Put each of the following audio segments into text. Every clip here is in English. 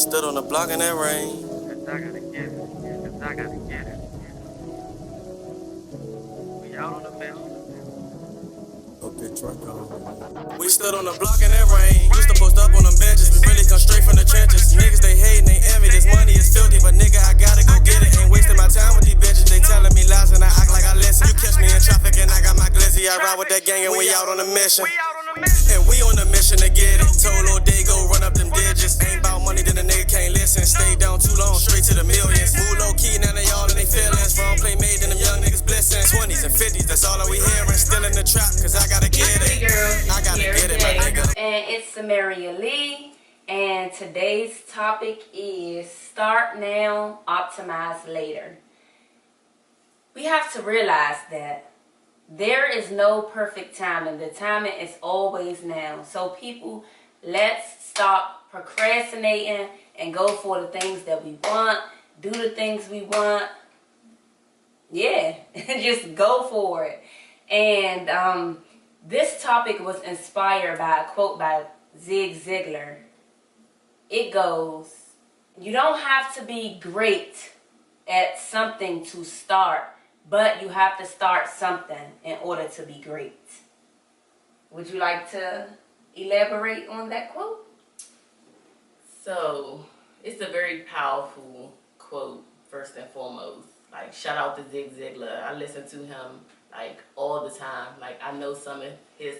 Stood on the block in that rain. Cause I gotta get it. Cause I gotta get it. We out on the mission. Okay, truck on. We stood on the block in that rain. Used to post up on them benches. We really come straight from the trenches. Niggas, they hate and they envy. This money is filthy, but nigga, I gotta go get it. Ain't wasting my time with these bitches. They telling me lies and I act like I listen. You catch me in traffic and I got my glizzy. I ride with that gang and we out on a mission. And we on a mission to get it. Told Lil Day go run up them digits. Ain't about money, then a nigga can't listen. Stay down too long, straight to the millions. Move low key, now they all in they feelings. Wrong play made, and them young niggas blessing. 20s and 50s, that's all that we hearing. Still in the trap, cause I gotta get it. I gotta get it, my nigga. And it's Samaria Lee. And today's topic is start now, optimize later. We have to realize that there is no perfect timing. The timing is always now. So people, let's stop procrastinating and go for the things that we want. Do the things we want. Yeah, just go for it. And this topic was inspired by a quote by Zig Ziglar. It goes, you don't have to be great at something to start, but you have to start something in order to be great. Would you like to elaborate on that quote? So, it's a very powerful quote, first and foremost. Like, shout out to Zig Ziglar. I listen to him, like, all the time. Like, I know some of his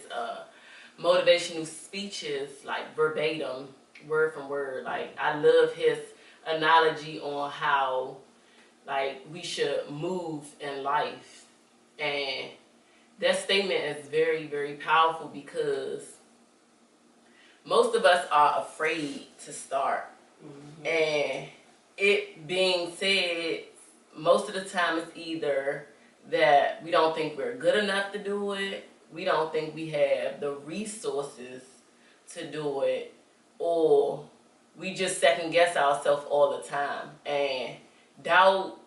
motivational speeches, like, verbatim, word from word. Like, I love his analogy on how, like, we should move in life. And that statement is very, very powerful because most of us are afraid to start. Mm-hmm. And it being said, most of the time it's either that we don't think we're good enough to do it, we don't think we have the resources to do it, or we just second guess ourselves all the time. And doubt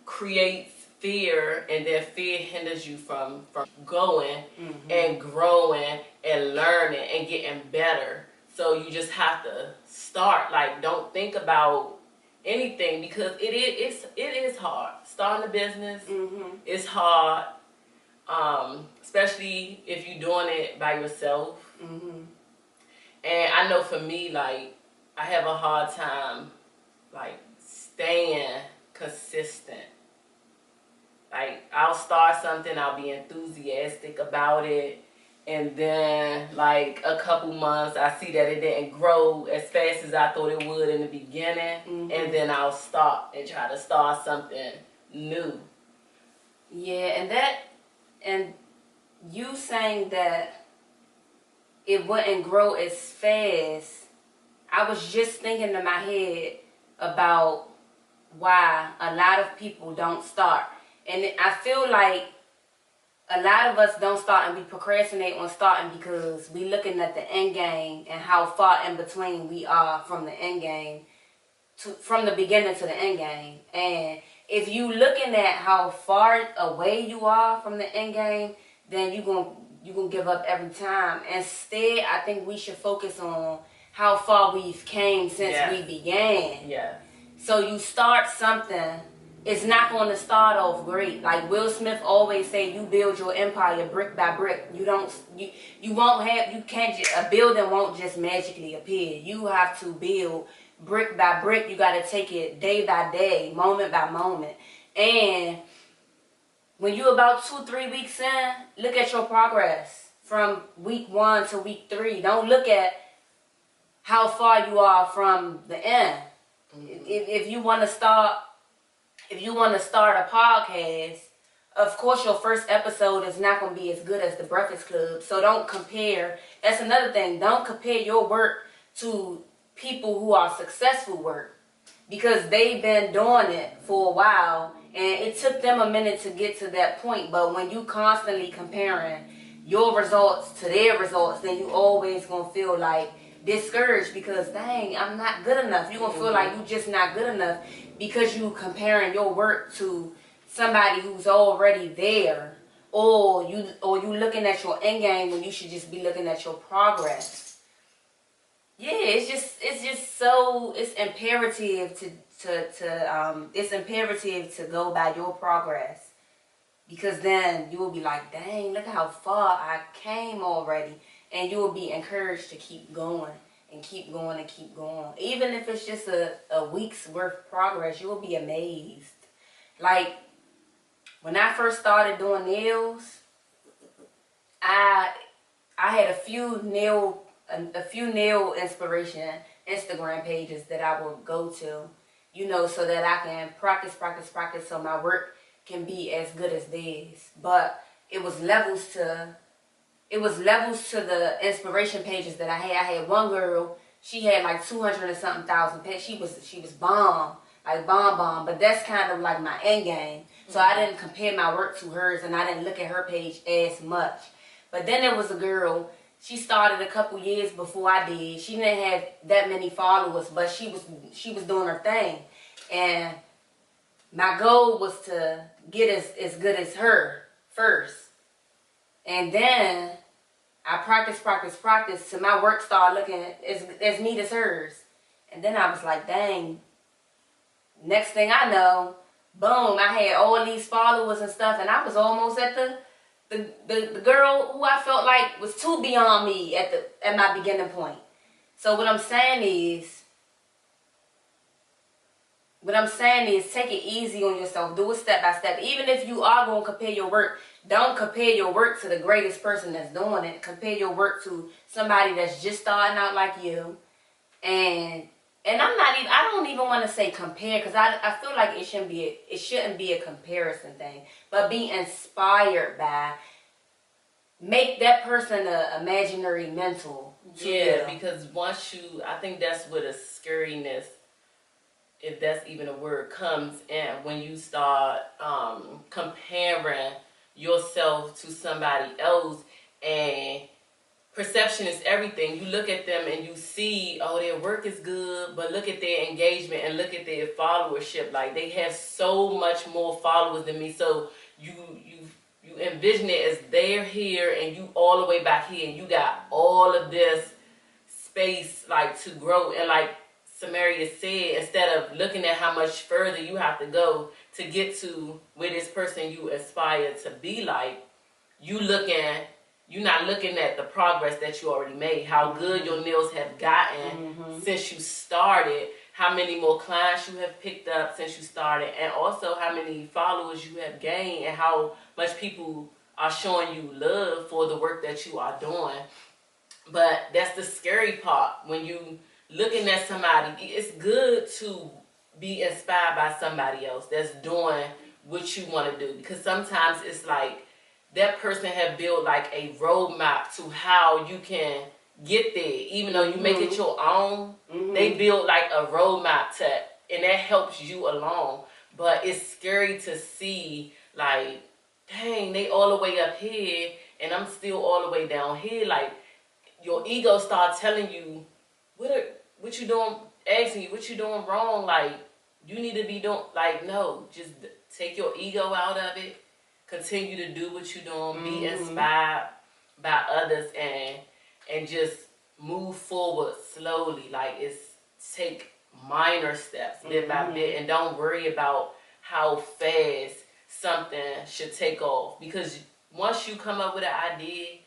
creates fear, and then fear hinders you from going and growing and learning and getting better. So you just have to start. Like, don't think about anything because it is hard. Starting a business is hard, especially if you're doing it by yourself. And I know for me, like, I have a hard time, like, staying consistent. Like, I'll start something, I'll be enthusiastic about it, and then, like, a couple months, I see that it didn't grow as fast as I thought it would in the beginning, and then I'll stop and try to start something new. Yeah, and you saying that it wouldn't grow as fast, I was just thinking in my head about why a lot of people don't start. And I feel like a lot of us don't start and we procrastinate on starting because we looking at the end game and how far in between we are from the end game, from the beginning to the end game. And if you looking at how far away you are from the end game, then you're gonna give up every time. Instead, I think we should focus on how far we've came since we began. Yeah. So you start something, it's not going to start off great. Like Will Smith always say, you build your empire brick by brick. You can't, a building won't just magically appear. You have to build brick by brick. You got to take it day by day, moment by moment. And when you're about 2-3 weeks in, look at your progress from week 1 to week 3. Don't look at how far you are from the end. If you want to start a podcast, of course your first episode is not going to be as good as the Breakfast Club. So don't compare. That's another thing. Don't compare your work to people who are successful work, because they've been doing it for a while and it took them a minute to get to that point. But when you constantly comparing your results to their results, then you always going to feel like discouraged because, dang, I'm not good enough. You're going to feel like you're just not good enough because you comparing your work to somebody who's already there, or you looking at your end game when you should just be looking at your progress. Yeah, it's just so it's imperative it's imperative to go by your progress, because then you will be like, dang, look how far I came already, and you will be encouraged to keep going and keep going and keep going. Even if it's just a week's worth of progress, you will be amazed. Like when I first started doing nails, I had a few nail inspiration Instagram pages that I will go to, so that I can practice so my work can be as good as theirs. But it was levels to the inspiration pages that I had. I had one girl, she had like 200 and something thousand pages. She was bomb, like bomb, but that's kind of like my end game. So I didn't compare my work to hers, and I didn't look at her page as much. But then there was a girl, she started a couple years before I did. She didn't have that many followers, but she was doing her thing. And my goal was to get as good as her first. And then I practiced till my work started looking as neat as hers. And then I was like, dang, next thing I know, boom, I had all these followers and stuff, and I was almost at the girl who I felt like was too beyond me at my beginning point. So what I'm saying is take it easy on yourself. Do it step by step. Even if you are going to compare your work, don't compare your work to the greatest person that's doing it. Compare your work to somebody that's just starting out like you. And I don't even want to say compare, because I feel like it shouldn't be a comparison thing, but be inspired by, make that person an imaginary mentor to you. Because I think that's where the scariness, if that's even a word, comes in, when you start comparing yourself to somebody else. And perception is everything. You look at them and you see, oh, their work is good, but look at their engagement and look at their followership. Like, they have so much more followers than me. So you envision it as they're here and you all the way back here, and you got all of this space like to grow. And like Samaria said, instead of looking at how much further you have to go to get to where this person you aspire to be like, you're not looking at the progress that you already made, how good your nails have gotten since you started, how many more clients you have picked up since you started, and also how many followers you have gained, and how much people are showing you love for the work that you are doing. But that's the scary part. When you looking at somebody, it's good to be inspired by somebody else that's doing what you want to do, because sometimes it's like that person have built like a roadmap to how you can get there. Even though you make it your own, they build like a roadmap and that helps you along. But it's scary to see, like, dang, they all the way up here and I'm still all the way down here. Like, your ego start telling you, what you doing, asking you, what you doing wrong? Like, you need to be doing, like, no, just take your ego out of it. Continue to do what you're doing. Be inspired by others, and just move forward slowly. Like, take minor steps, bit by bit, and don't worry about how fast something should take off. Because once you come up with an idea,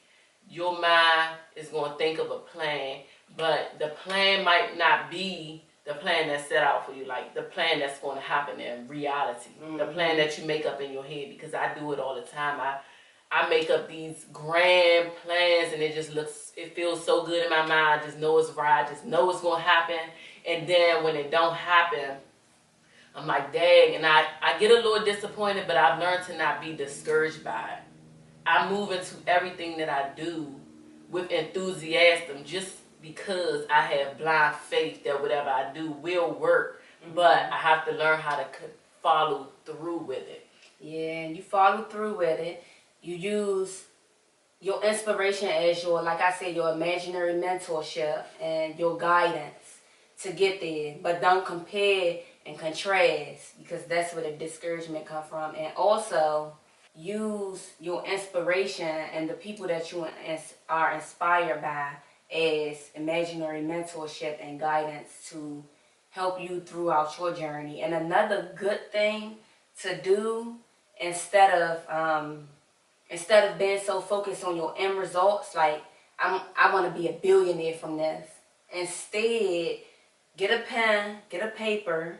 your mind is going to think of a plan, but the plan might not be the plan that's set out for you, like the plan that's going to happen in reality, the plan that you make up in your head. Because I do it all the time. I make up these grand plans, and it feels so good in my mind. I just know it's right. I just know it's going to happen. And then when it don't happen, I'm like, dang. And I get a little disappointed, but I've learned to not be discouraged by it. I move into everything that I do with enthusiasm, just because I have blind faith that whatever I do will work. But I have to learn how to follow through with it. Yeah, and you follow through with it. You use your inspiration as your, like I said, your imaginary mentorship and your guidance to get there. But don't compare and contrast, because that's where the discouragement comes from. And also, use your inspiration and the people that you are inspired by as imaginary mentorship and guidance to help you throughout your journey. And another good thing to do instead of being so focused on your end results, like I want to be a billionaire from this. Instead, get a pen, get a paper.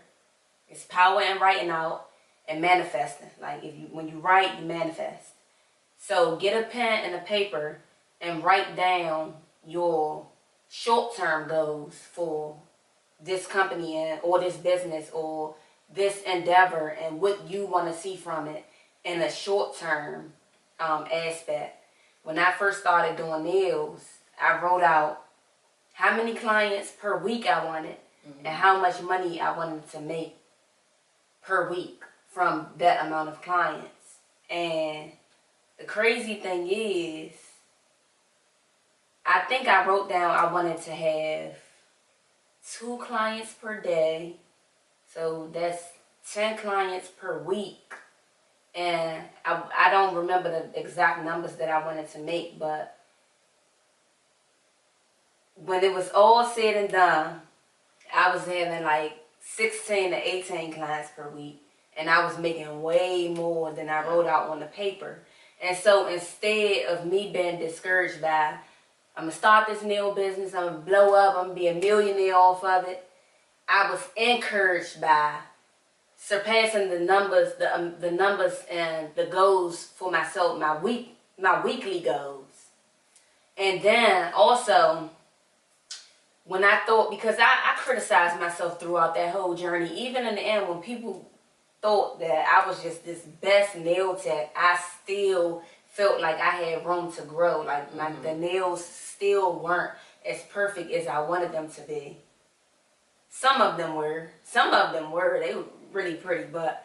It's power in writing out and manifesting. Like when you write, you manifest. So get a pen and a paper and write down your short-term goals for this company or this business or this endeavor and what you want to see from it in a short-term aspect. When I first started doing nails, I wrote out how many clients per week I wanted and how much money I wanted to make per week from that amount of clients. And the crazy thing is, I think I wrote down I wanted to have 2 clients per day. So that's 10 clients per week. And I don't remember the exact numbers that I wanted to make, but when it was all said and done, I was having like 16 to 18 clients per week. And I was making way more than I wrote out on the paper. And so instead of me being discouraged by, I'm going to start this nail business, I'm going to blow up, I'm going to be a millionaire off of it, I was encouraged by surpassing the numbers and the goals for myself, my weekly goals. And then also, when I thought, because I criticized myself throughout that whole journey, even in the end when people thought that I was just this best nail tech, I still felt like I had room to grow. Like the nails still weren't as perfect as I wanted them to be. Some of them were. They were really pretty, but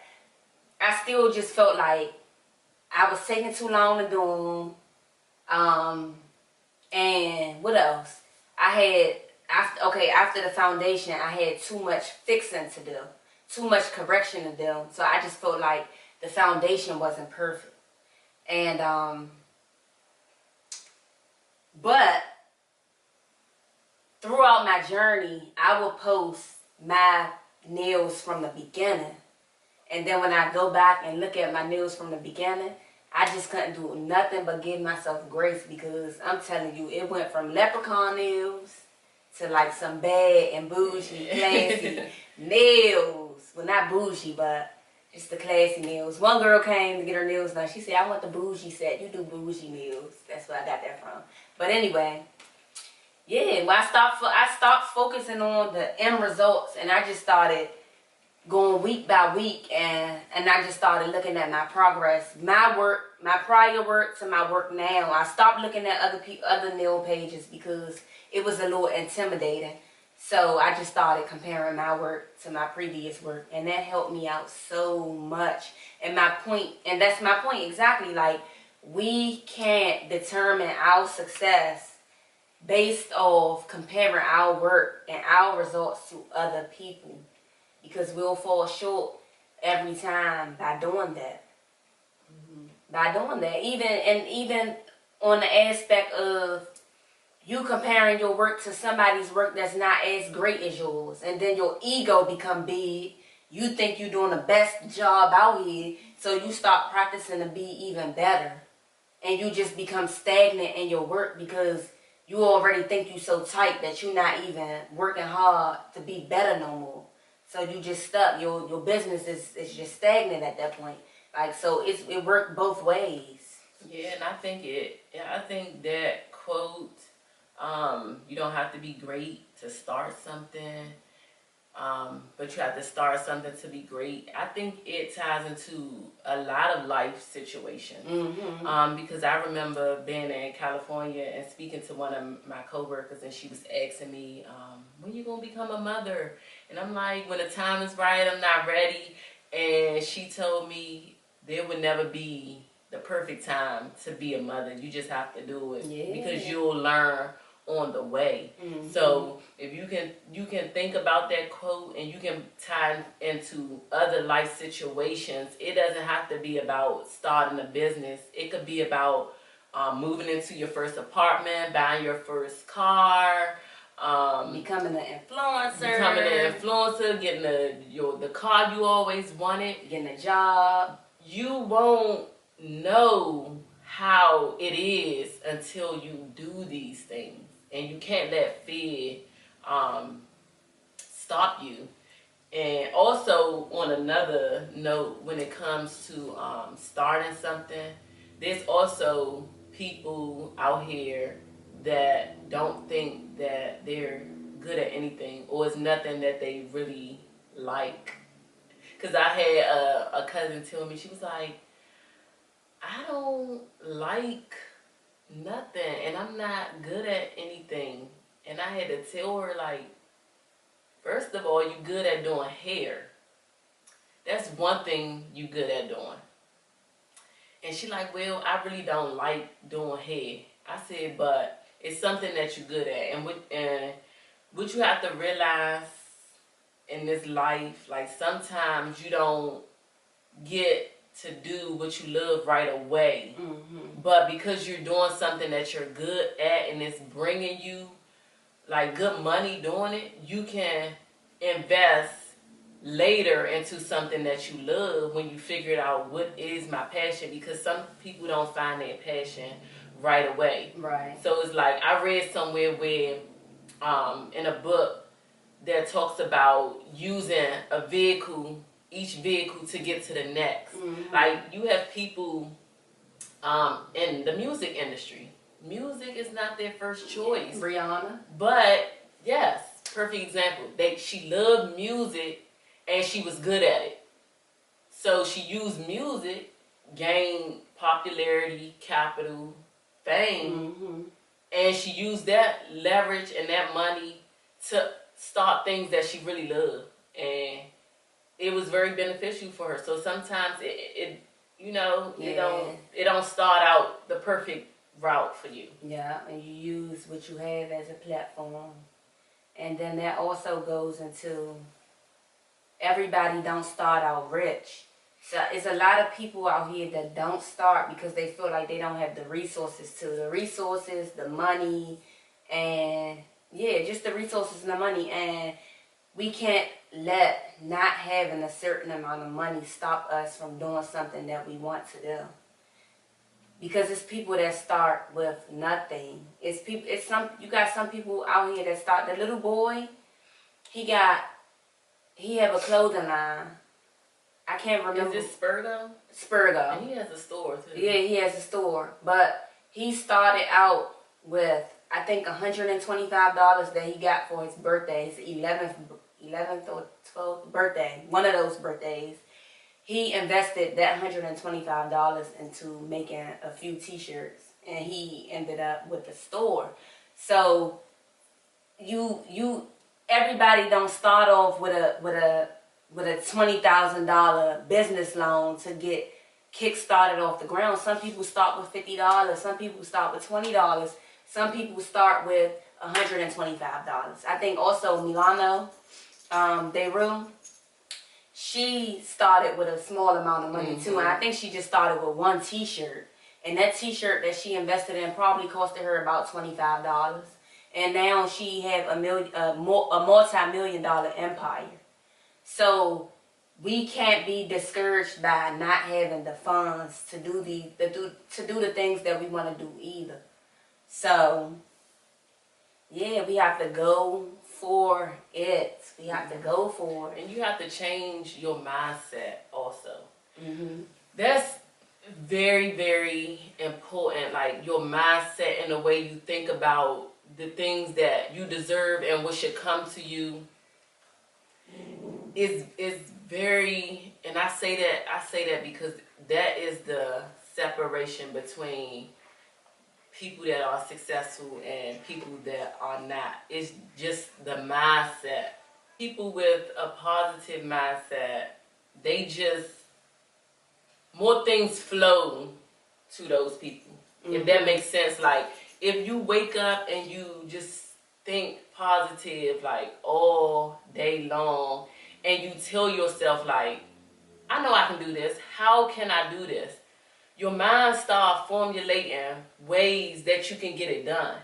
I still just felt like I was taking too long to do them. And what else? After the foundation, I had too much fixing to do, too much correction to do. So I just felt like the foundation wasn't perfect. And but throughout my journey, I will post my nails from the beginning. And then when I go back and look at my nails from the beginning, I just couldn't do nothing but give myself grace, because I'm telling you, it went from leprechaun nails to like some bad and bougie, classy nails. Well, not bougie, but just the classy nails. One girl came to get her nails done. She said, I want the bougie set. You do bougie nails. That's where I got that from. But anyway, yeah, when I stopped focusing on the end results, and I just started going week by week, and I just started looking at my progress, my work, my prior work to my work now. I stopped looking at other nail pages because it was a little intimidating. So I just started comparing my work to my previous work, and that helped me out so much. And that's my point exactly. Like, we can't determine our success based off comparing our work and our results to other people, because we'll fall short every time by doing that. By doing that, even on the aspect of you comparing your work to somebody's work that's not as great as yours, and then your ego become big. You think you're doing the best job out here, so you start practicing to be even better, and you just become stagnant in your work because you already think you so tight that you're not even working hard to be better no more. So you just stuck. Your business is just stagnant at that point. Like, so it worked both ways. Yeah, and I think that quote, you don't have to be great to start something, but you have to start something to be great. I think it ties into a lot of life situations. Because I remember being in California and speaking to one of my coworkers, and she was asking me, when you gonna become a mother? And I'm like, when the time is right, I'm not ready. And she told me there would never be the perfect time to be a mother. You just have to do it, because you'll learn on the way. So if you can think about that quote, and you can tie into other life situations. It doesn't have to be about starting a business. It could be about moving into your first apartment, buying your first car, becoming an influencer, getting the car you always wanted, getting a job. You won't know how it is until you do these things, and you can't let fear stop you. And also, on another note, when it comes to starting something, there's also people out here that don't think that they're good at anything, or it's nothing that they really like. Because I had a cousin tell me, she was like, I don't like nothing, and I'm not good at anything. And I had to tell her, like, first of all, you're good at doing hair. That's one thing you're good at doing. And she like, well, I really don't like doing hair. I said, but it's something that you're good at. And what you have to realize in this life, like sometimes you don't get to do what you love right away. Mm-hmm. But because you're doing something that you're good at and it's bringing you like good money doing it, you can invest later into something that you love when you figure out what is my passion, because some people don't find their passion right away. Right. So it's like I read somewhere where in a book that talks about using each vehicle to get to the next. Mm-hmm. Like you have people in the music industry. Music is not their first choice. Rihanna. But yes, perfect example. She loved music and she was good at it. So she used music, gained popularity, capital, fame, mm-hmm. and she used that leverage and that money to start things that she really loved. And it was very beneficial for her. So sometimes it don't start out the perfect route for you. Yeah, and you use what you have as a platform. And then that also goes into everybody don't start out rich. So it's a lot of people out here that don't start because they feel like they don't have the resources the money, and just the resources and the money. And we can't let not having a certain amount of money stop us from doing something that we want to do. Because it's people that start with nothing. You got some people out here that start. The little boy, he have a clothing line. I can't remember. Is this Spurgo? Spurgo. And he has a store too. Yeah, he has a store. But he started out with, I think, $125 that he got for his birthday, his 11th or 12th birthday, one of those birthdays. He invested that $125 into making a few t-shirts, and he ended up with a store. So everybody don't start off with a $20,000 business loan to get kick-started off the ground. Some people start with $50. Some people start with $20. Some people start with $125. I think also Milano, Beirut, she started with a small amount of money too, and I think she just started with one t-shirt. And that t-shirt that she invested in probably costed her about $25. And now she have a multi-million-dollar empire. So we can't be discouraged by not having the funds to do the things that we want to do either. So we have to go for it. We have to go for it. And you have to change your mindset also. Mm-hmm. That's very, very important. Like your mindset and the way you think about the things that you deserve and what should come to you is very, and I say that because that is the separation between people that are successful and people that are not. It's just the mindset. People with a positive mindset, they just, more things flow to those people. Mm-hmm. If that makes sense. Like, if you wake up and you just think positive, like, all day long, and you tell yourself, like, I know I can do this. How can I do this? your mind start formulating ways that you can get it done.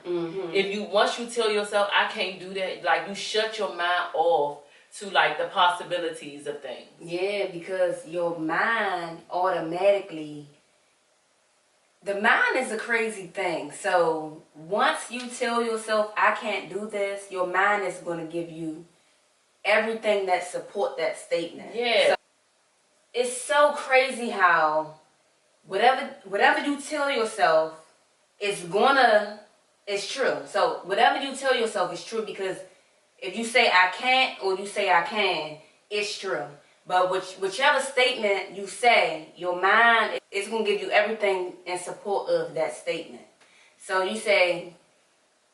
Once you tell yourself, I can't do that, like, you shut your mind off to, like, the possibilities of things. Yeah, because your mind automatically, the mind is a crazy thing. So once you tell yourself, I can't do this, your mind is going to give you everything that support that statement. Yeah. So it's so crazy how whatever you tell yourself it's true. So whatever you tell yourself is true, because if you say I can't or you say I can, it's true. But whichever statement you say, your mind is going to give you everything in support of that statement. So you say,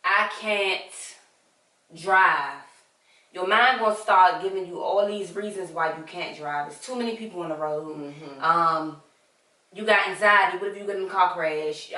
I can't drive. Your mind going to start giving you all these reasons why you can't drive. There's too many people on the road. You got anxiety. What if you get in a car crash?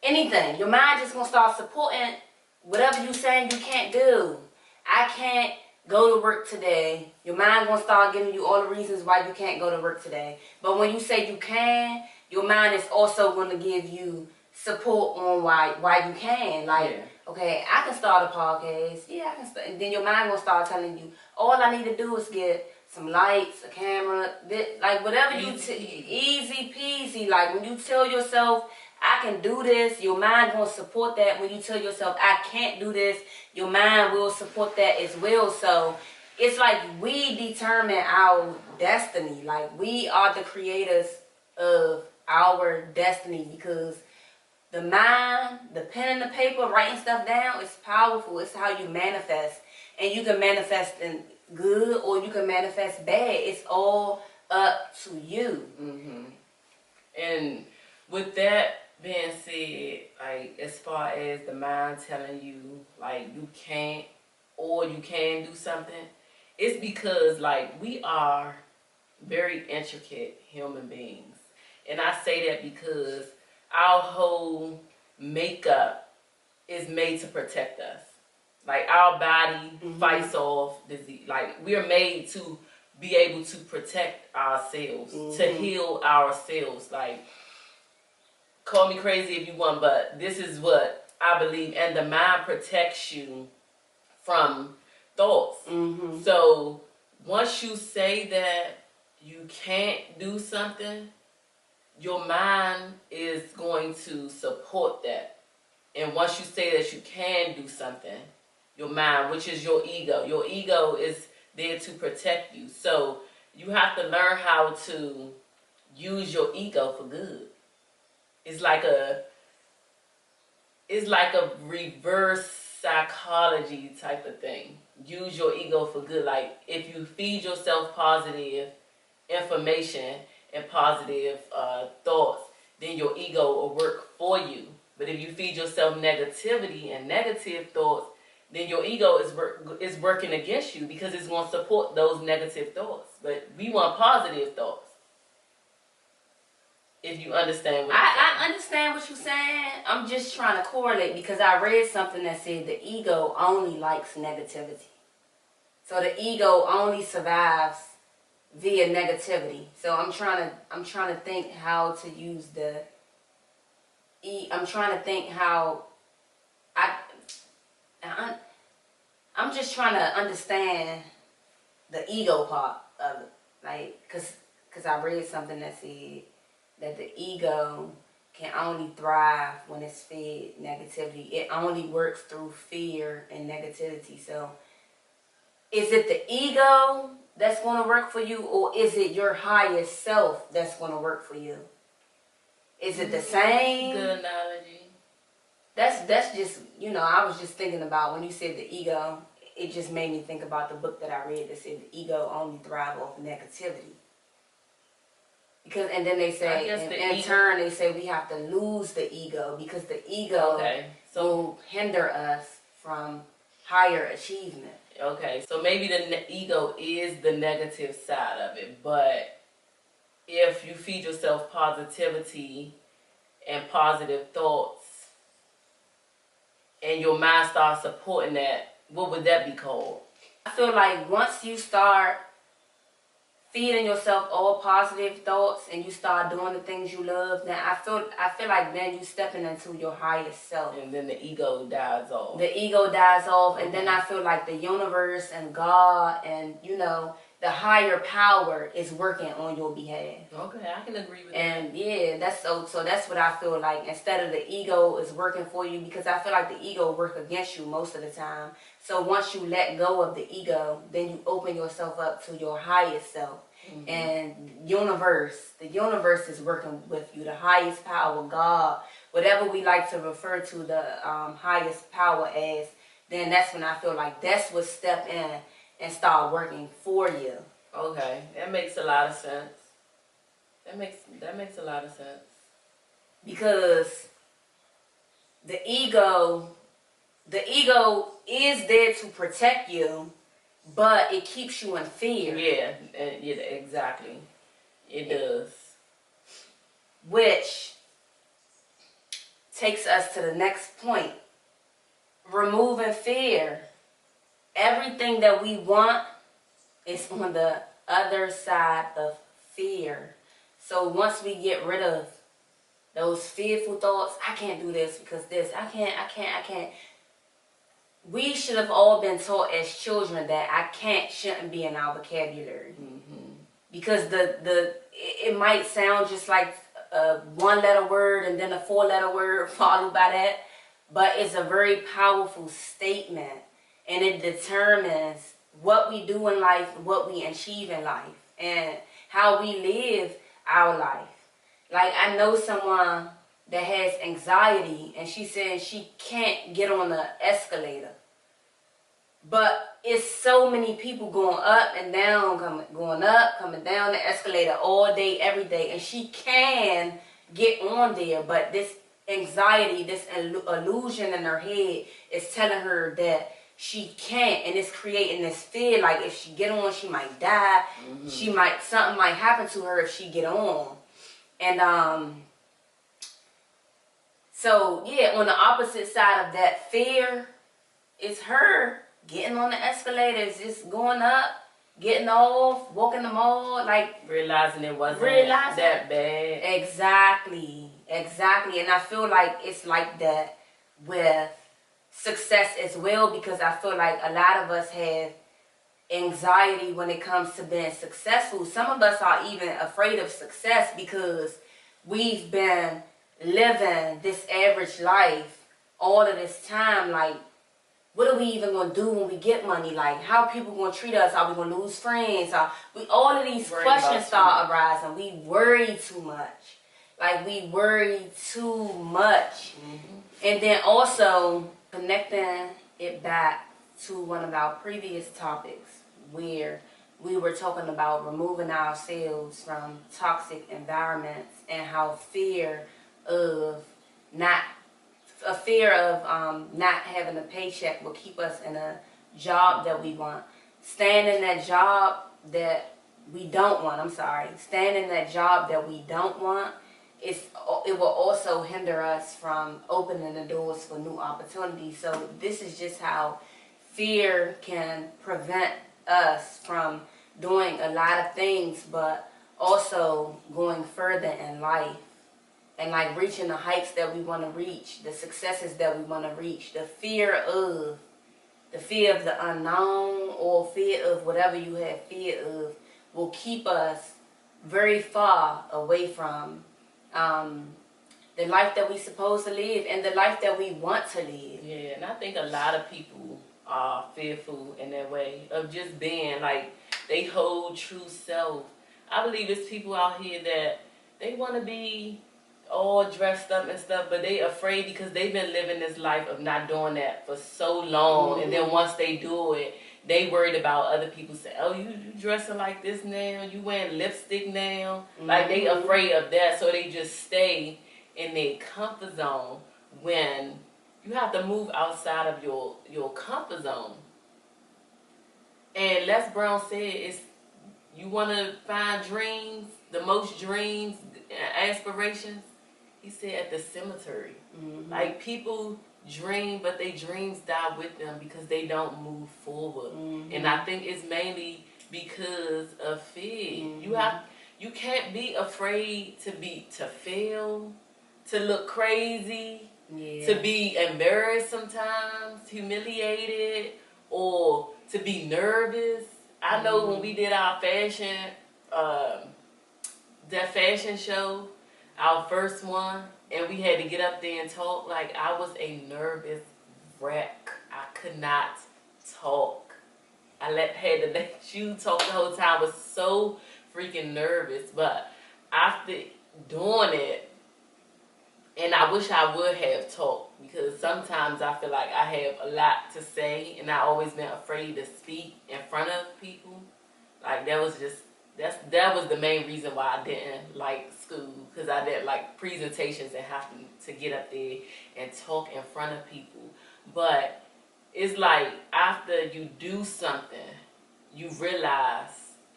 Anything. Your mind just going to start supporting whatever you saying you can't do. I can't go to work today. Your mind going to start giving you all the reasons why you can't go to work today. But when you say you can, your mind is also going to give you support on why you can. Like, okay, I can start a podcast. Yeah, I can start. And then your mind going to start telling you, all I need to do is get some lights, a camera, like whatever easy peasy. Like when you tell yourself, I can do this, your mind will support that. When you tell yourself, I can't do this, your mind will support that as well. So it's like we determine our destiny. Like we are the creators of our destiny, because the mind, the pen and the paper, writing stuff down, it's powerful. It's how you manifest. And you can manifest in good or you can manifest bad. It's all up to you. And with that being said, like, as far as the mind telling you, like, you can't or you can do something, it's because, like, we are very intricate human beings. And I say that because our whole makeup is made to protect us. Like, our body fights off disease. Like, we are made to be able to protect ourselves, to heal ourselves. Like, call me crazy if you want, but this is what I believe. And the mind protects you from thoughts. So once you say that you can't do something, your mind is going to support that. And once you say that you can do something, your mind, which is your ego is there to protect you. So you have to learn how to use your ego for good. It's like a reverse psychology type of thing. Use your ego for good. Like, if you feed yourself positive information and positive thoughts, then your ego will work for you. But if you feed yourself negativity and negative thoughts, then your ego is working against you, because it's going to support those negative thoughts. But we want positive thoughts. If you understand what I understand what you're saying. I'm just trying to correlate, because I read something that said the ego only likes negativity. So the ego only survives via negativity. So I'm trying to think how to use I'm trying to think how I'm just trying to understand the ego part of it. Like, cause I read something that said that the ego can only thrive when it's fed negativity. It only works through fear and negativity. So is it the ego that's going to work for you, or is it your highest self that's going to work for you? Is it the same? Good analogy. That's just, I was just thinking about when you said the ego, it just made me think about the book that I read that said the ego only thrives off negativity. Because, and then they say, in turn, they say we have to lose the ego, because the ego will hinder us from higher achievement. Okay, so maybe the ego is the negative side of it, but if you feed yourself positivity and positive thoughts, and your mind starts supporting that, what would that be called? I feel like once you start feeding yourself all positive thoughts and you start doing the things you love, then I feel like then you stepping into your highest self. And then the ego dies off. The ego dies off, and then I feel like the universe and God and, you know, the higher power is working on your behalf. Okay, I can agree with that. And yeah, that's so that's what I feel like. Instead of the ego is working for you, because I feel like the ego work against you most of the time. So once you let go of the ego, then you open yourself up to your highest self. And the universe is working with you, the highest power, God, whatever we like to refer to the highest power as, then that's when I feel like that's what step in and start working for you. Okay, that makes a lot of sense. That makes a lot of sense. Because the ego is there to protect you, but it keeps you in fear. Yeah, exactly. It does. Which takes us to the next point. Removing fear. Everything that we want is on the other side of fear. So once we get rid of those fearful thoughts, I can't do this because this, I can't. We should have all been taught as children that I can't shouldn't be in our vocabulary. Because it might sound just like a one-letter word and then a four-letter word followed by that, but it's a very powerful statement, and it determines what we do in life, what we achieve in life, and how we live our life. Like, I know someone that has anxiety, and she says she can't get on the escalator. But it's so many people going up and down, coming down the escalator all day, every day. And she can get on there, but this anxiety, this illusion in her head is telling her that she can't. And it's creating this fear, like if she get on, she might die. Something might happen to her if she get on. And so yeah, on the opposite side of that fear is her getting on the escalators, just going up, getting off, walking the mall, like realizing it wasn't that bad. Exactly. And I feel like it's like that with success as well, because I feel like a lot of us have anxiety when it comes to being successful. Some of us are even afraid of success because we've been living this average life all of this time. Like, what are we even going to do when we get money? Like, how are people going to treat us? Are we going to lose friends? All of these questions start arising. We worry too much. Like, we worry too much. And then also connecting it back to one of our previous topics where we were talking about removing ourselves from toxic environments and how fear of not having a paycheck will keep us in a job that we want. Staying in that job that we don't want, staying in that job that we don't want, it will also hinder us from opening the doors for new opportunities. So this is just how fear can prevent us from doing a lot of things, but also going further in life. And like reaching the heights that we want to reach, the successes that we want to reach, the fear of the unknown, or fear of whatever you have fear of, will keep us very far away from the life that we're supposed to live and the life that we want to live. Yeah, and I think a lot of people are fearful in that way of just being like they whole true self. I believe there's people out here that they want to be all dressed up and stuff, but they afraid because they've been living this life of not doing that for so long. And then once they do it, they worried about other people saying, oh, you dressing like this now, you wearing lipstick now. Like, they afraid of that, so they just stay in their comfort zone when you have to move outside of your comfort zone. And Les Brown said, you want to find dreams, the most dreams, aspirations, he said, at the cemetery. Like, people dream, but their dreams die with them because they don't move forward. And I think it's mainly because of fear. Mm-hmm. You can't be afraid to fail, to look crazy, to be embarrassed sometimes, humiliated, or to be nervous. I know when we did our that fashion show, our first one, and we had to get up there and talk, like, I was a nervous wreck. I could not talk. Had to let you talk the whole time. I was so freaking nervous. But after doing it, and I wish I would have talked, because sometimes I feel like I have a lot to say, and I always been afraid to speak in front of people. Like, that was the main reason why I didn't like school, because I didn't like presentations and having to get up there and talk in front of people. But it's like after you do something, you realize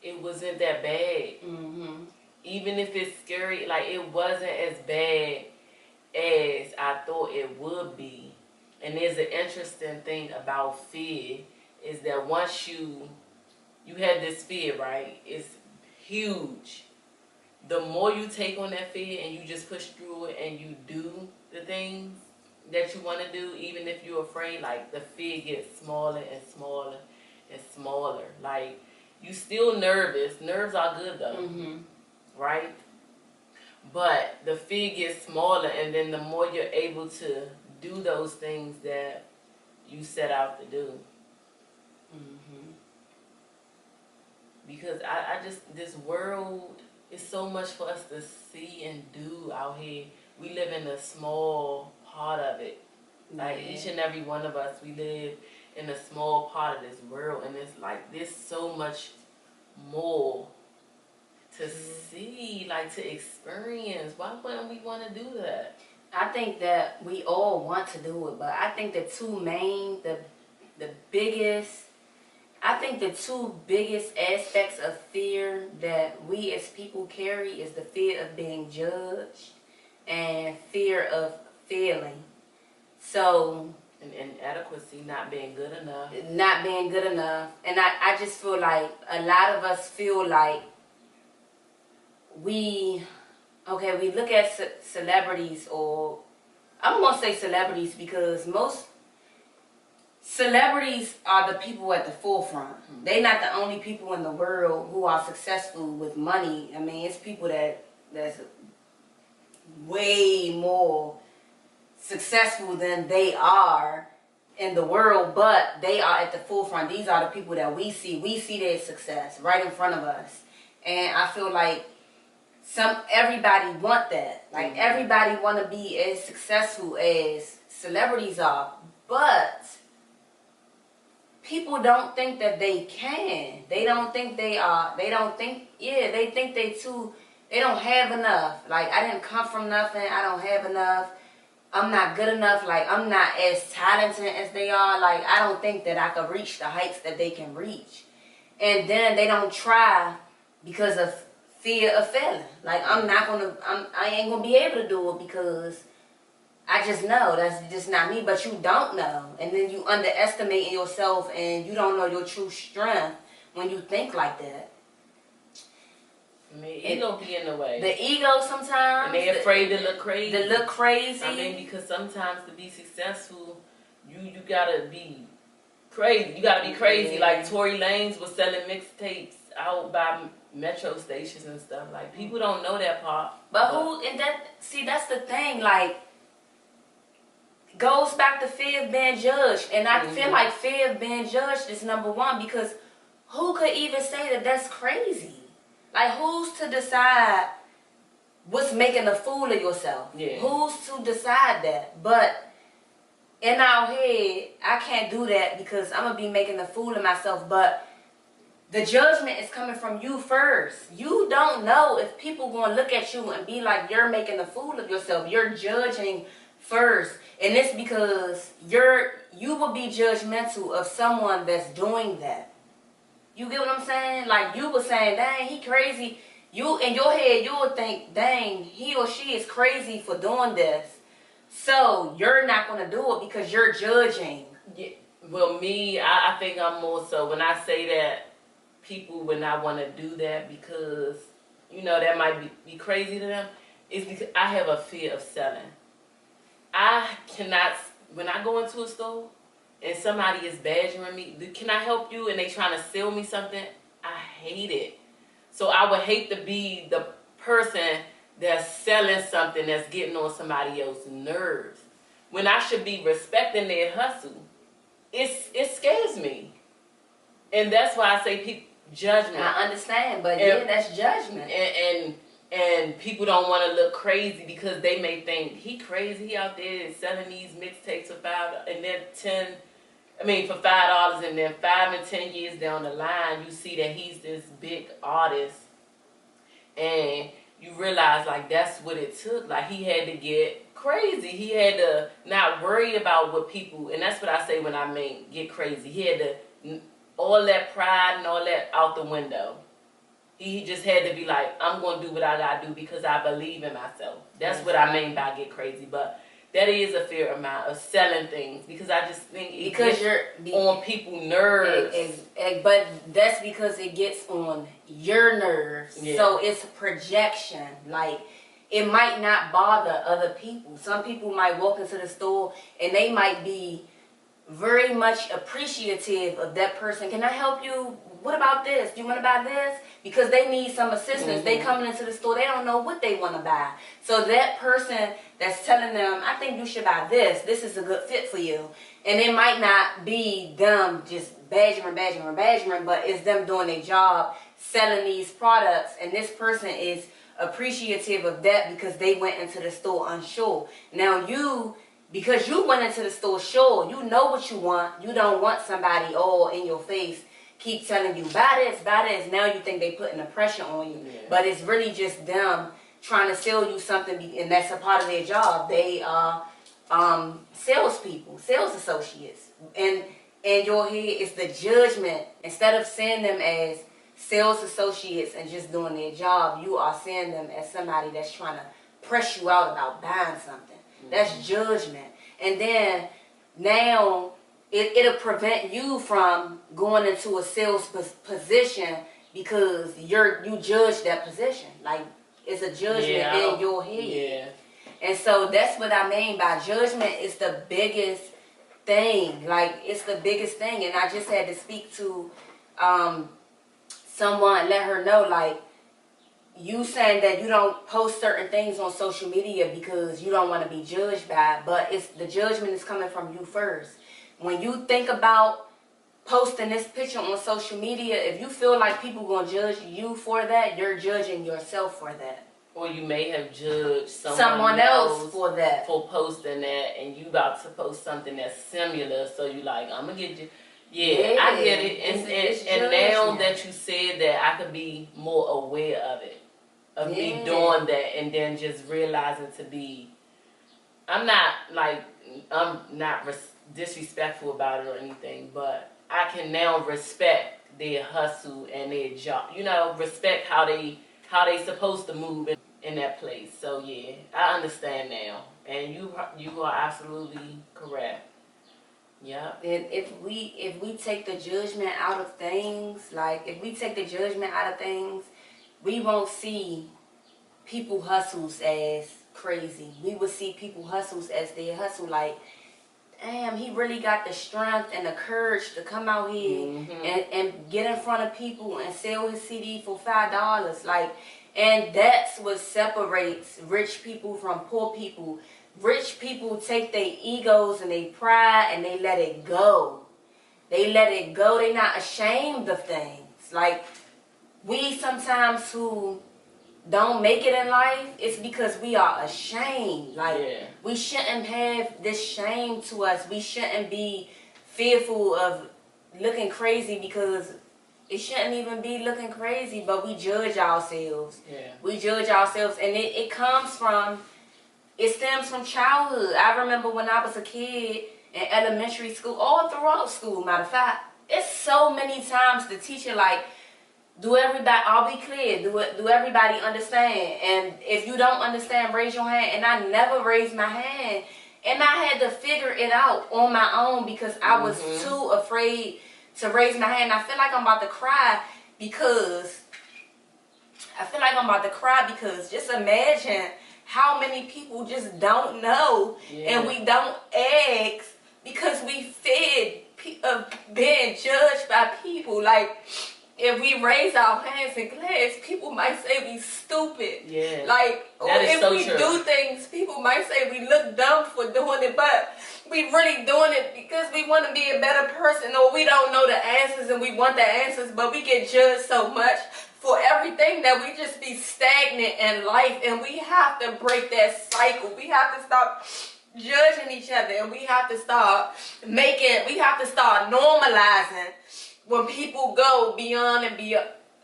it wasn't that bad. Mm-hmm. Even if it's scary, like, it wasn't as bad as I thought it would be. And there's an interesting thing about fear, is that once you have this fear, right? It's huge. The more you take on that fear and you just push through it and you do the things that you want to do, even if you're afraid, like, the fear gets smaller and smaller and smaller. Like, you still nervous. Nerves are good though, Mm-hmm. right? But the fear gets smaller, and then the more you're able to do those things that you set out to do. Mm-hmm. Because I just, this world is so much for us to see and do out here. We live in a small part of it. Like, each and every one of us, we live in a small part of this world, and it's like, there's so much more to see, like, to experience. Why wouldn't we want to do that? I think that we all want to do it, but I think the two biggest aspects of fear that we as people carry is the fear of being judged and fear of failing. So, And inadequacy, not being good enough. not being good enough. And I just feel like a lot of us feel like we look at celebrities, or I'm going to say celebrities because most celebrities are the people at the forefront. Mm-hmm. They're not the only people in the world who are successful with money. I mean, it's people that's way more successful than they are in the world, but they are at the forefront. These are the people that we see. We see their success right in front of us. And I feel like everybody want that. Like, everybody want to be as successful as celebrities are, but people don't think that they can. They don't think they are. They think they don't have enough. Like, I didn't come from nothing. I don't have enough. I'm not good enough. Like, I'm not as talented as they are. Like, I don't think that I could reach the heights that they can reach. And then they don't try because of fear of failing. Like, I ain't gonna be able to do it because I just know that's just not me. But you don't know, and then you underestimate yourself, and you don't know your true strength when you think like that. I mean, ego be in the way. The ego sometimes. And they afraid to look crazy. To look crazy. I mean, because sometimes to be successful, you gotta be crazy. You gotta be crazy. Yeah. Like, Tory Lanez was selling mixtapes out by metro stations and stuff. Like, people don't know that part. But that's the thing. Like, goes back to fear of being judged, and I feel like fear of being judged is number one, because who could even say that that's crazy? Like, who's to decide what's making a fool of yourself? Yeah. Who's to decide that? But in our head, I can't do that because I'm going to be making a fool of myself. But the judgment is coming from you first. You don't know if people going to look at you and be like, you're making a fool of yourself. You're judging first. And it's because you will be judgmental of someone that's doing that. You get what I'm saying? Like, you were saying, dang, he crazy. You, in your head, you would think, dang, he or she is crazy for doing this. So, you're not going to do it because you're judging. Yeah. Well, me, I think I'm more so, when I say that people would not want to do that because, you know, that might be crazy to them, is because I have a fear of selling. I cannot, when I go into a store and somebody is badgering me, can I help you? And they trying to sell me something, I hate it. So I would hate to be the person that's selling something that's getting on somebody else's nerves. When I should be respecting their hustle, it scares me. And that's why I say judgment. I understand, but yeah, that's judgment. And people don't want to look crazy because they may think he crazy, he out there selling these mixtapes for $5 and then for $5, and then 5 and 10 years down the line, you see that he's this big artist, and you realize like that's what it took. Like he had to get crazy. He had to not worry about what people, and that's what I say when I mean get crazy. He had to all that pride and all that out the window. He just had to be like, I'm going to do what I got to do because I believe in myself. That's what I mean by get crazy. But that is a fair amount of selling things because I just think it gets on people's nerves. But that's because it gets on your nerves. Yeah. So it's a projection. Like, it might not bother other people. Some people might walk into the store and they might be very much appreciative of that person. Can I help you? What about this? Do you want to buy this? Because they need some assistance. They coming into the store, they don't know what they want to buy. So that person that's telling them, I think you should buy this. This is a good fit for you. And it might not be them just badgering, but it's them doing their job, selling these products. And this person is appreciative of that because they went into the store unsure. Now because you went into the store sure, you know what you want. You don't want somebody all in your face keep telling you, buy this. Now you think they putting the pressure on you. Yeah. But it's really just them trying to sell you something, and that's a part of their job. They are salespeople, sales associates. And in your head, it's the judgment. Instead of seeing them as sales associates and just doing their job, you are seeing them as somebody that's trying to press you out about buying something. That's judgment. And then now it'll prevent you from going into a sales position because you judge that position. Like, it's a judgment in your head. Yeah. And so that's what I mean by judgment is the biggest thing. Like, it's the biggest thing. And I just had to speak to someone, let her know, like, you saying that you don't post certain things on social media because you don't want to be judged by it, but the judgment is coming from you first. When you think about posting this picture on social media, if you feel like people going to judge you for that, you're judging yourself for that. Or you may have judged someone else for that. For posting that, and you about to post something that's similar, so you like, I'm going to get you. Yeah, I get it. And now that you said that, I could be more aware of it. Of me doing that and then just realizing to be, I'm not disrespectful about it or anything, but I can now respect their hustle and their job. You know, respect how they supposed to move in that place. So yeah, I understand now, and you are absolutely correct. Yeah. And if we take the judgment out of things, we won't see people hustles as crazy. We will see people hustles as their hustle. Like, damn, he really got the strength and the courage to come out here and get in front of people and sell his CD for $5. Like, and that's what separates rich people from poor people. Rich people take their egos and their pride and they let it go. They let it go. They're not ashamed of things. Like, we sometimes who don't make it in life, it's because we are ashamed. Like, we shouldn't have this shame to us. We shouldn't be fearful of looking crazy because it shouldn't even be looking crazy, but we judge ourselves. Yeah. We judge ourselves, and it stems from childhood. I remember when I was a kid in elementary school, all throughout school, matter of fact, it's so many times the teacher, like, I'll be clear, do everybody understand? And if you don't understand, raise your hand. And I never raised my hand. And I had to figure it out on my own because I was too afraid to raise my hand. I feel like I'm about to cry. because I feel like I'm about to cry, because just imagine how many people just don't know, and we don't ask because we feared of being judged by people. Like, if we raise our hands in class, people might say we stupid. Yeah. Like, or That is if so we true. do things, people might say we look dumb for doing it, but we really doing it because we want to be a better person, or we don't know the answers and we want the answers, but we get judged so much for everything that we just be stagnant in life, and we have to break that cycle. We have to stop judging each other, and we have to start normalizing when people go beyond and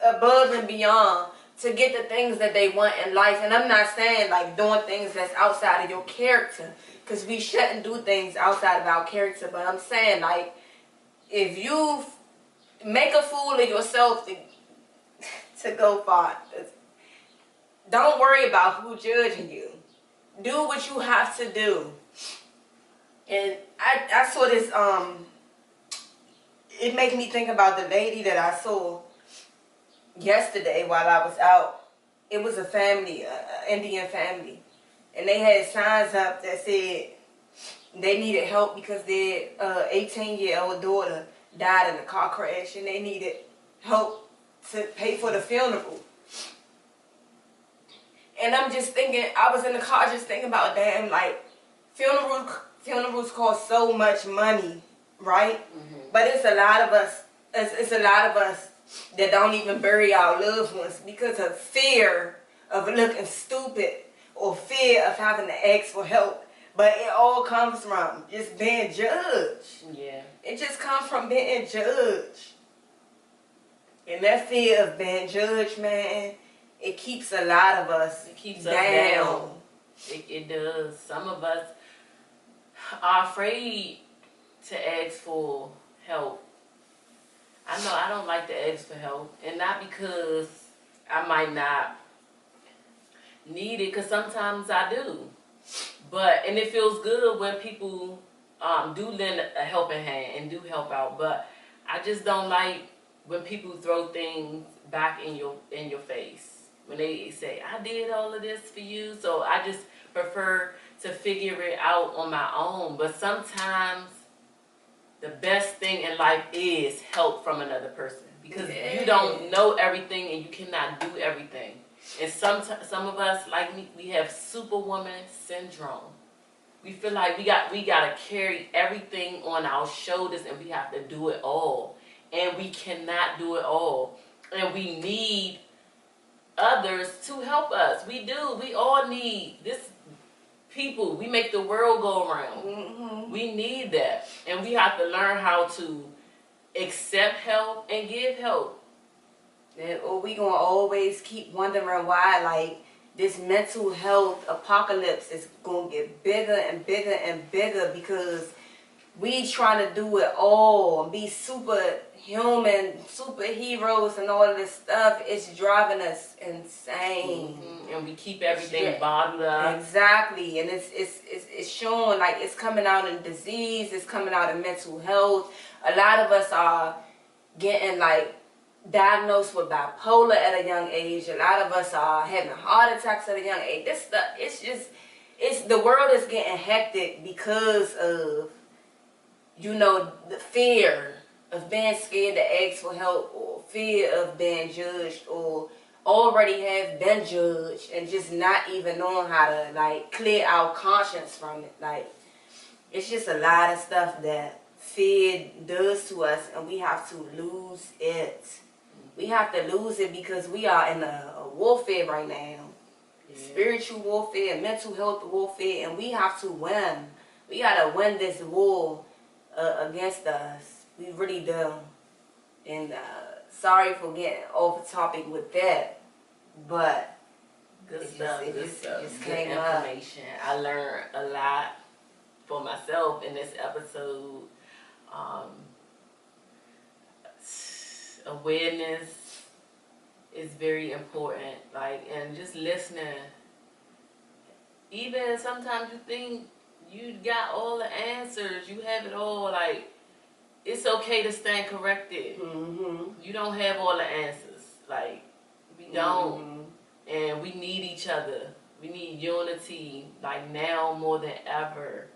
above and beyond to get the things that they want in life. And I'm not saying like doing things that's outside of your character, because we shouldn't do things outside of our character, but I'm saying, like, if you make a fool of yourself to go far, don't worry about who judging you. Do what you have to do. And I saw this, it made me think about the lady that I saw yesterday while I was out. It was a family, an Indian family. And they had signs up that said they needed help because their 18-year-old daughter died in a car crash, and they needed help to pay for the funeral. And I'm just thinking, I was in the car just thinking about, damn, like, funerals cost so much money, right? Mm-hmm. But it's a lot of us, it's a lot of us that don't even bury our loved ones because of fear of looking stupid or fear of having to ask for help. But it all comes from just being judged. Yeah. It just comes from being judged. And that fear of being judged, man, it keeps a lot of us down. It does. Some of us are afraid to ask for help. I know I don't like to ask for help, and not because I might not need it, because sometimes I do. And it feels good when people do lend a helping hand and do help out. But I just don't like when people throw things back in your face. When they say, I did all of this for you, so I just prefer to figure it out on my own. But sometimes the best thing in life is help from another person, because you don't know everything and you cannot do everything. And some of us, like me, we have superwoman syndrome. We feel like we gotta carry everything on our shoulders, and we have to do it all. And we cannot do it all. And we need others to help us. We do. We all need this. People, we make the world go around. Mm-hmm. We need that. And we have to learn how to accept help and give help. Or we gonna always keep wondering why, like, this mental health apocalypse is gonna get bigger and bigger and bigger, because we trying to do it all and be superhuman, superheroes and all of this stuff. It's driving us insane. Mm-hmm. And we keep everything bottled up. Exactly. And it's showing, like, it's coming out in disease, it's coming out in mental health. A lot of us are getting, like, diagnosed with bipolar at a young age. A lot of us are having heart attacks at a young age. This stuff, the world is getting hectic because of, you know, the fear of being scared to ask for help, or fear of being judged, or already have been judged and just not even knowing how to, like, clear our conscience from it. Like, it's just a lot of stuff that fear does to us, and we have to lose it. We have to lose it because we are in a warfare right now. Yeah. Spiritual warfare, mental health warfare, and we have to win. We gotta win this war against us. We really do. And sorry for getting off topic with that, but good stuff. It Good just came up. Information. I learned a lot for myself in this episode. Awareness is very important, like, and just listening. Even sometimes you think you got all the answers, you have it all, like, it's okay to stand corrected. You don't have all the answers. Like, we don't. And we need each other. We need unity, like now more than ever.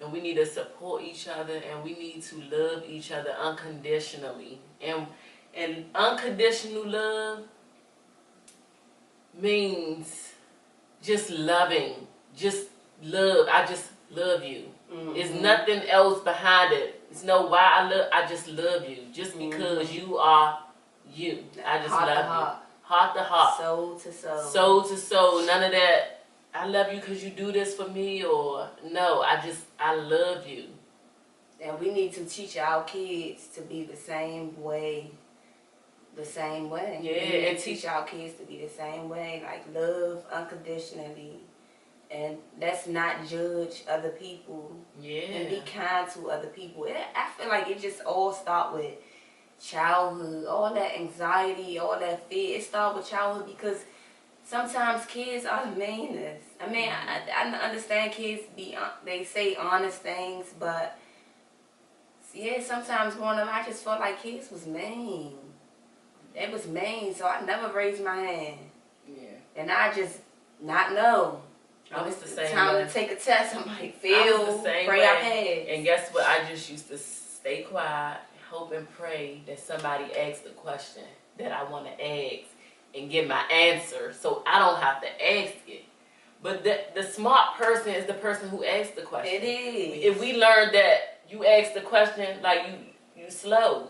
And we need to support each other, and we need to love each other unconditionally. And unconditional love means just loving. Just love. I just love you. There's nothing else behind it. It's no why I just love you. Just because you are you. I just Heart to love heart. you. Heart to heart. Soul to soul. Soul to soul. None of that, I love you because you do this for me, or no, I love you. And we need to teach our kids to be the same way. The same way. Yeah, we need and to teach our kids to be the same way. Like, love unconditionally. And let's not judge other people. Yeah. And be kind to other people. I feel like it just all start with childhood. All that anxiety, all that fear. It starts with childhood because sometimes kids are the meanest. I mean, I understand kids they say honest things, but yeah, sometimes growing up, I just felt like kids was mean. They was mean, so I never raised my hand. Yeah. And I just not know. I was the same time way. to take a test. I'm like, I feel, was the same pray way. I pass. And guess what? I just used to stay quiet, hope and pray that somebody asks the question that I want to ask and get my answer, so I don't have to ask it. But the smart person is the person who asks the question. It is. If we learn that you ask the question like you slow,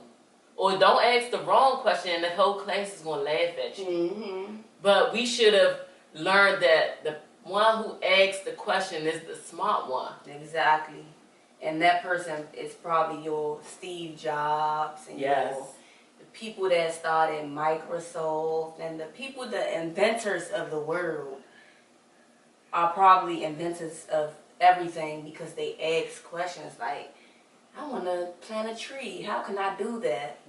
or don't ask the wrong question, and the whole class is gonna laugh at you. But we should have learned that the one who asks the question is the smart one. Exactly. And that person is probably your Steve Jobs and Yes. the people that started Microsoft and the people, the inventors of the world are probably inventors of everything because they ask questions like, I want to plant a tree. How can I do that?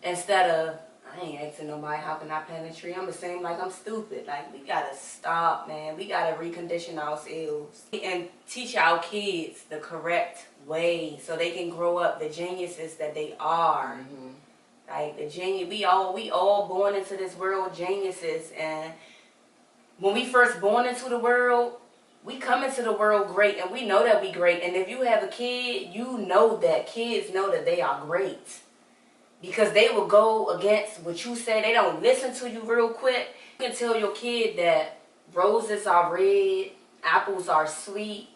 Instead of, I ain't asking nobody, how can I plant a tree? I'm the same like I'm stupid. Like, we got to stop, man. We got to recondition ourselves and teach our kids the correct way so they can grow up the geniuses that they are. Like, the genius, we all born into this world geniuses. And when we first born into the world, we come into the world great, and we know that we great. And if you have a kid, you know that kids know that they are great. Because they will go against what you say. They don't listen to you real quick. You can tell your kid that roses are red, apples are sweet,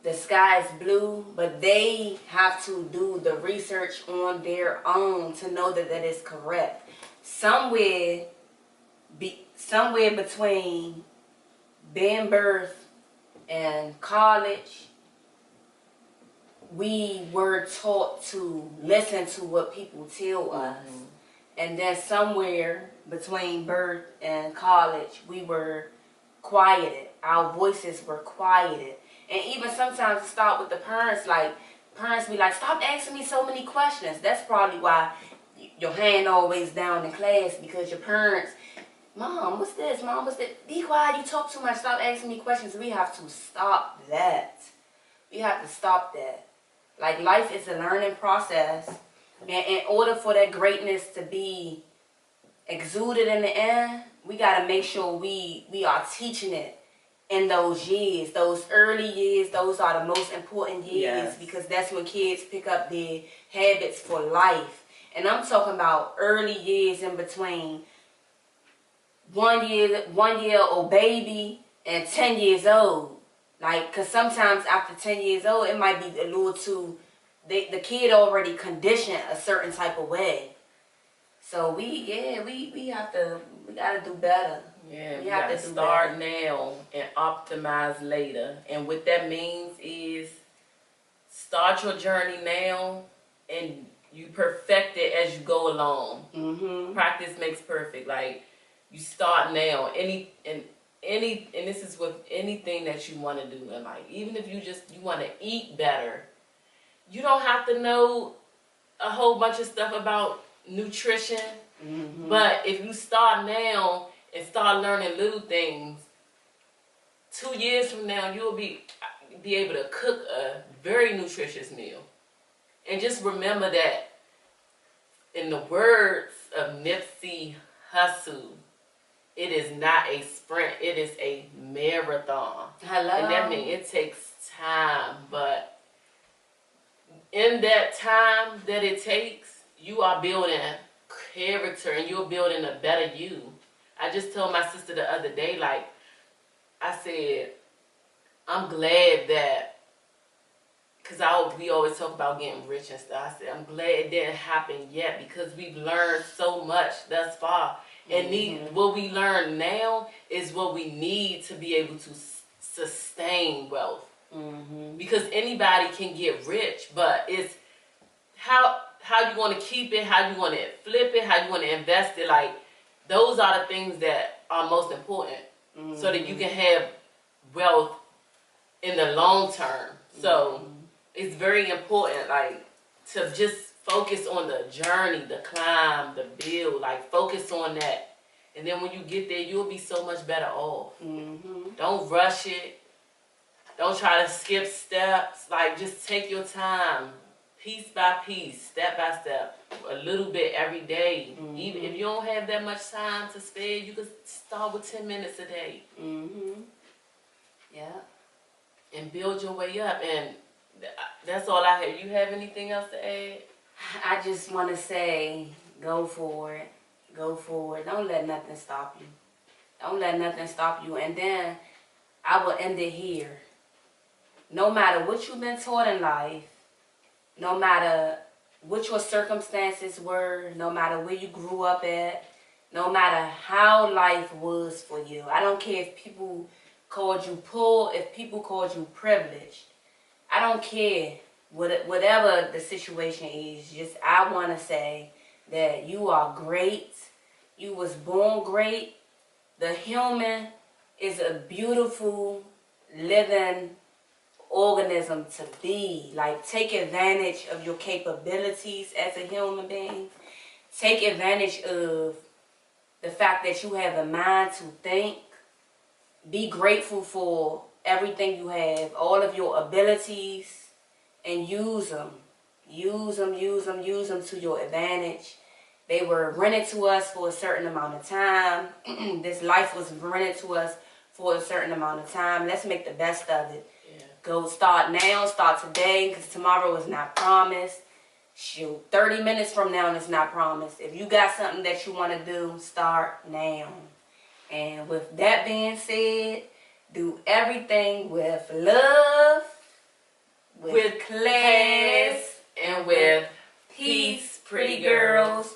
the sky is blue, but they have to do the research on their own to know that that is correct. Somewhere between being birthed and college, we were taught to listen to what people tell us. And then somewhere between birth and college, we were quieted. Our voices were quieted. And even sometimes it start with the parents. Like, parents be like, stop asking me so many questions. That's probably why your hand always down in class, because your parents, Mom, what's this? Mom, what's that? Be quiet, you talk too much. Stop asking me questions. We have to stop that. We have to stop that. Like, life is a learning process. And in order for that greatness to be exuded in the end, we got to make sure we are teaching it in those years. Those early years, those are the most important years. Yes. Because that's when kids pick up their habits for life. And I'm talking about early years in between 1 year old baby and 10 years old. Like, because sometimes after 10 years old, it might be a little too, the kid already conditioned a certain type of way. So we gotta do better. Yeah, we gotta start now and optimize later. And what that means is start your journey now and you perfect it as you go along. Practice makes perfect. Like, you start now. And this is with anything that you want to do in life. Even if you want to eat better, you don't have to know a whole bunch of stuff about nutrition. But if you start now and start learning little things, 2 years from now you'll be able to cook a very nutritious meal. And just remember that in the words of Nipsey Hussle, it is not a sprint, it is a marathon. Hello. And that means it takes time, but in that time that it takes, you are building character and you're building a better you. I just told my sister the other day, like, I said, I'm glad that, because we always talk about getting rich and stuff. I said, I'm glad it didn't happen yet because we've learned so much thus far. And what we learn now is what we need to be able to sustain wealth. Because anybody can get rich, but it's how you want to keep it, how you want to flip it, how you want to invest it. Like, those are the things that are most important so that you can have wealth in the long term. So it's very important, like, to just focus on the journey, the climb, the build. Like, focus on that. And then when you get there, you'll be so much better off. Don't rush it. Don't try to skip steps. Like, just take your time, piece by piece, step by step, a little bit every day. Even if you don't have that much time to spare, you can start with 10 minutes a day. Yeah. And build your way up. And that's all I have. You have anything else to add? I just want to say, go for it. Go for it. Don't let nothing stop you. Don't let nothing stop you. And then I will end it here. No matter what you've been taught in life, no matter what your circumstances were, no matter where you grew up at, no matter how life was for you. I don't care if people called you poor, if people called you privileged. I don't care. Whatever the situation is, just I want to say that you are great. You was born great. The human is a beautiful, living organism to be. Like, take advantage of your capabilities as a human being. Take advantage of the fact that you have a mind to think. Be grateful for everything you have, all of your abilities, and use them. Use them to your advantage. They were rented to us for a certain amount of time. This life was rented to us for a certain amount of time. Let's make the best of it. Yeah. Go start now, start today, because tomorrow is not promised. Shoot, 30 minutes from now is not promised. If you got something that you want to do, start now. And with that being said, do everything with love, with class, and with peace, pretty girls.